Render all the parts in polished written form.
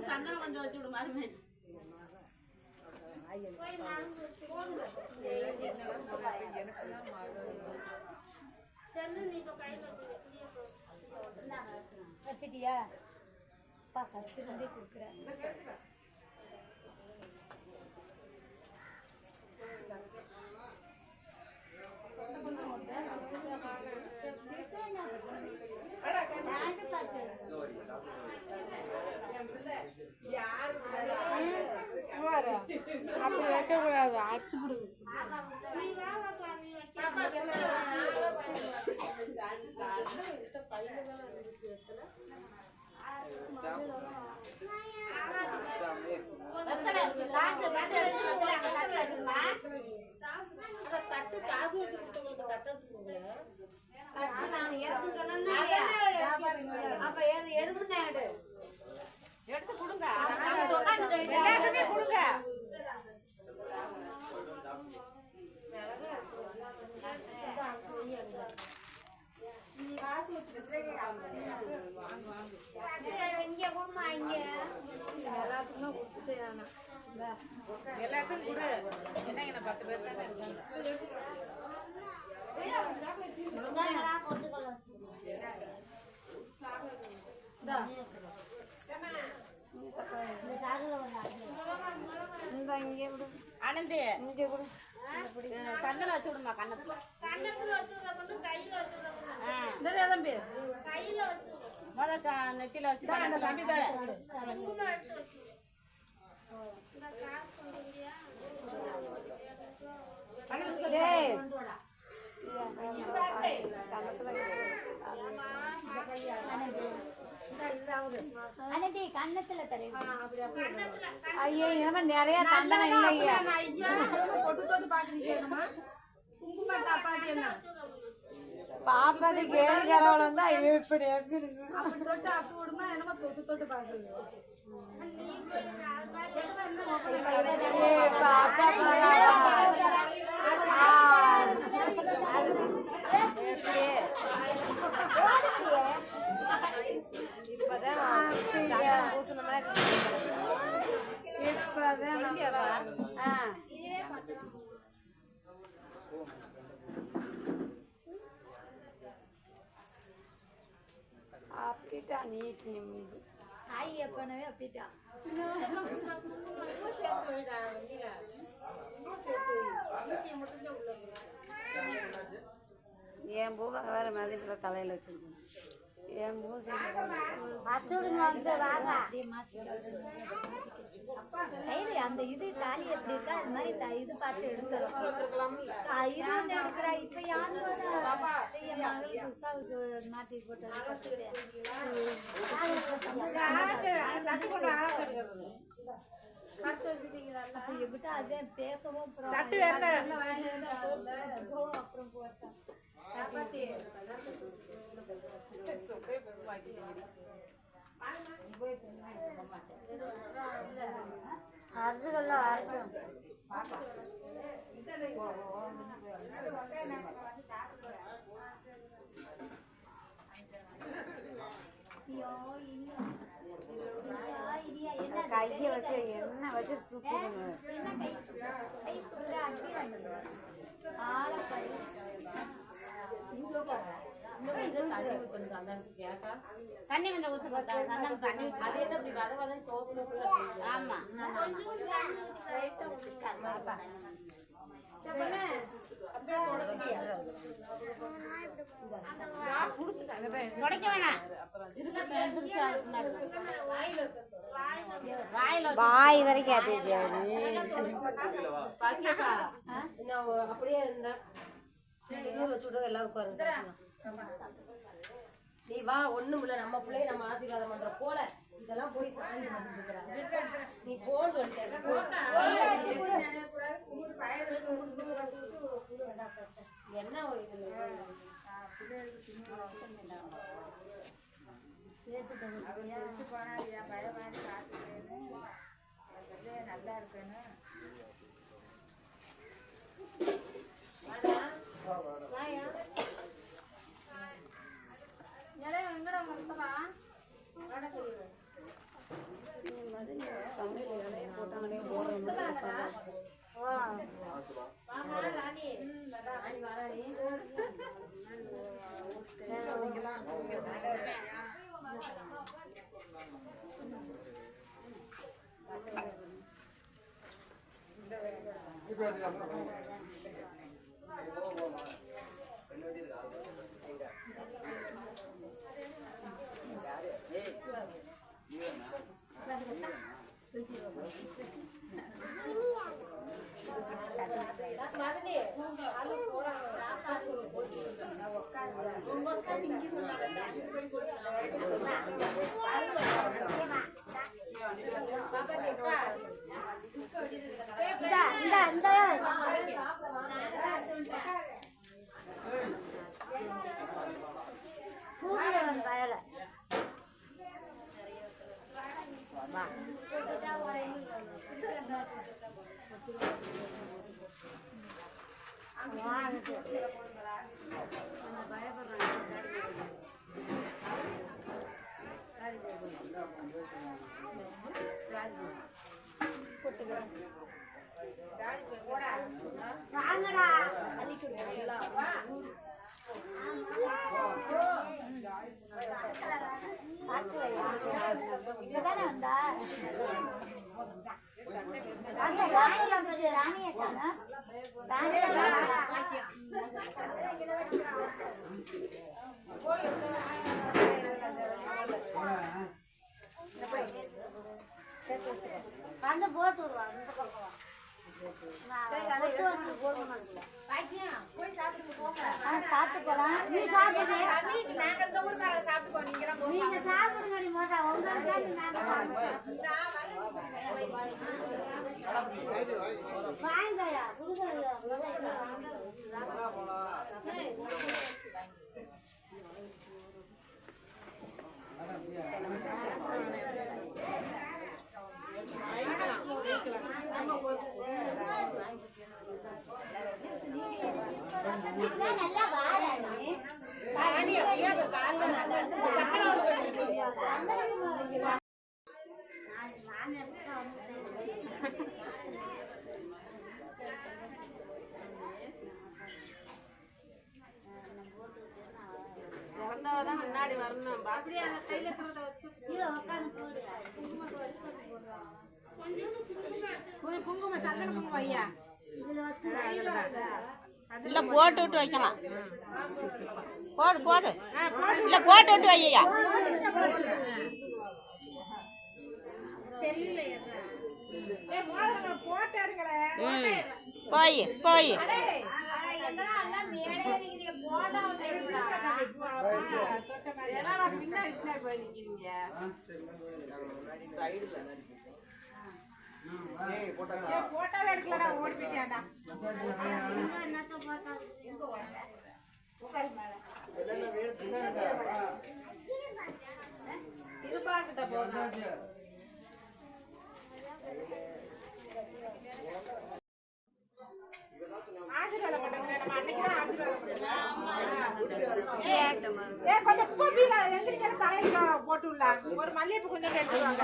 சந்தனம் கொஞ்சம் வச்சு விடு மாறுமே வச்சிட்டியா ஃபர்ஸ்ட் இருந்தே கொடுக்குறேன். அப்படி வைக்கக்கூடாது, அடிச்சு விடுது. எடுத்து கொடுங்க, எல்லாருமே கொடுங்க. எல்லாத்துக்கும் கொடு. என்னங்க 10 பேர் தானே இருக்காங்க. ஆனந்தி சந்தனம் வச்சு விடுமா கண்ணத்துல. நெத்தில வச்சு கண்ணத்துல ஐயோ இனிமே நிறைய தந்தனம் இல்லையா பாப்பாது கேள்விக்கிறவள வந்து இப்படி எப்படி அப்படி தொட்டு அப்படி விடுமா என்னமா தொட்டு தொட்டு பாக்குறது. அப்படிட்டா நீட் நிம்மதி ஆய் எப்பனவே அப்படிட்டா என் பூவை வேற மதிப்பில் தலையில் வச்சிருக்கேன். என் பூ அந்த இது தாலி எப்படி இருக்கா அது மாதிரி இது பார்த்து எடுத்துரும். இது ஒன்று எடுக்கிறா. இப்போ யாரு என் மகள் புதுசாவுக்கு மாற்றி போட்டது எப்படிட்டா அதே பேசவும் அப்புறம் போட்டேன். கையை வச்சு என்ன வச்சு சூப்பிடுங்க. தண்ணி கொஞ்சம் ஊற்று தண்ணி அது என்ன அப்படி வதவதன் தோப்பு. ஆமா உடைக்க வேணாம். வாய் வரைக்கும் அப்படியே இருந்தா வச்சு விடுங்க எல்லாருக்கும். நீ வா ஒண்ணும் இல்ல, நம்ம பிள்ளைய நம்ம ஆசீர்வாதம் பண்ற போல இதெல்லாம் போய் சாங்கி நீ போன்னு சொல்லிட்டேன். என்ன நல்லா இருக்குன்னு அந்த போட்டு விடுவாங்க இந்த பக்கம் சாப்பிட்டு போலாம் நீ சாப்பிடுங்க நீங்க சாப்பிடுங்க நீ மோட்டா வாய்ந்தாயா நல்லா வாடானே இறந்தவதான் முன்னாடி வரணும் அப்படியே அந்த கையில கீழே உட்காந்து போடு குங்குமம் சந்தன குங்குமம் ஐயா இதுல வச்சு இல்ல போட்டு விட்டு வைக்கலாம் போடு போடு இல்ல போட்டு விட்டு வையா போய் போய் போட்டோ எடுக்கலடா ஓடி போயிட்டாடா இது பாக்கிட்ட போனா ஆசீர்வாதம் பண்ணுங்க நம்ம அன்னைக்கு தான் ஆசீர்வாதம் கொஞ்சம் பூ பீடா எந்திரிக்கிற தலையில போட்டு விடலாம் ஒரு மல்லிகைப்பூ கொஞ்சம் எடுத்துவாங்க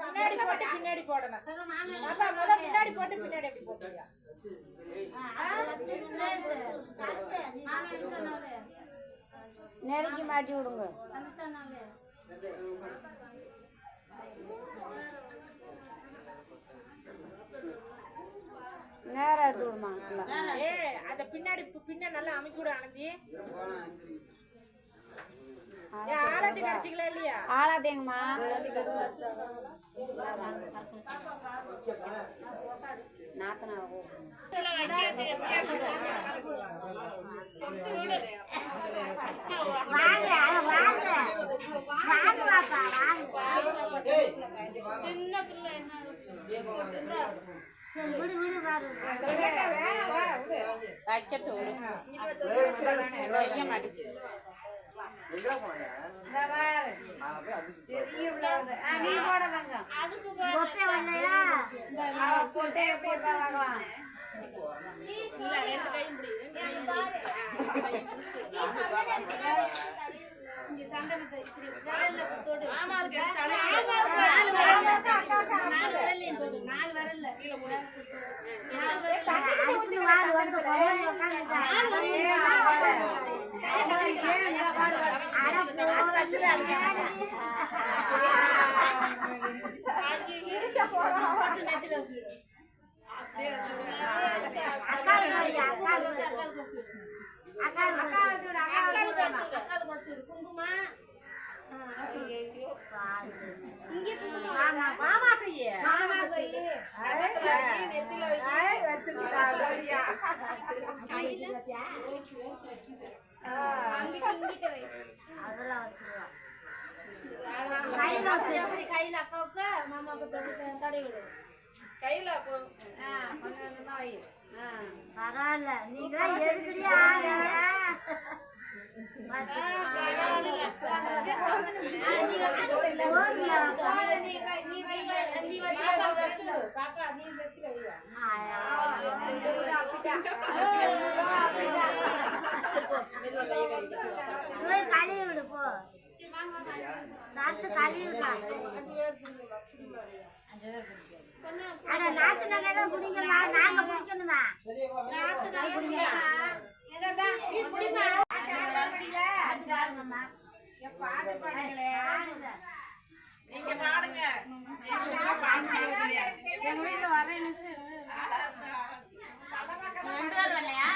முன்னாடி போட்டு பின்னாடி போடணும் முன்னாடி போட்டு பின்னாடி எப்படி போட்டுறியா நெருக்கி மாட்டி விடுங்க நேரம் எடுத்து விடுமா அந்த பின்னாடி நல்லா அமைக்க விட ஆனந்தி ஆராத்தி கிடைச்சிக்கல இல்லையா ஆளாதேங்கம்மா நாத்தனா வாங்க வாங்க வாங்க பாப்பா வாங்க சின்ன பிள்ளை என்ன விடு விடு பாரு வைக்க மாட்டேங்குது நீ போட வாங்க பொட்டை வரலையா பொட்டையை போட்டா வாங்கலாம் குங்குமா மாமா கையே கையில அக்காவுக்கு மாமாவுக்கு தடை விடு கையில பரவாயில்ல நீங்களா எதுக்குடியா பாப்பா நீ நெத்தில வையா கழுவி விடு போ நாத்து கழுவி நாத்து நகை பிடிக்கலாம் நாங்க பிடிக்கணுமா நீங்க பாடுங்க எங்க வீட்டுல வரேன்னு ரெண்டு பேர் வரலையா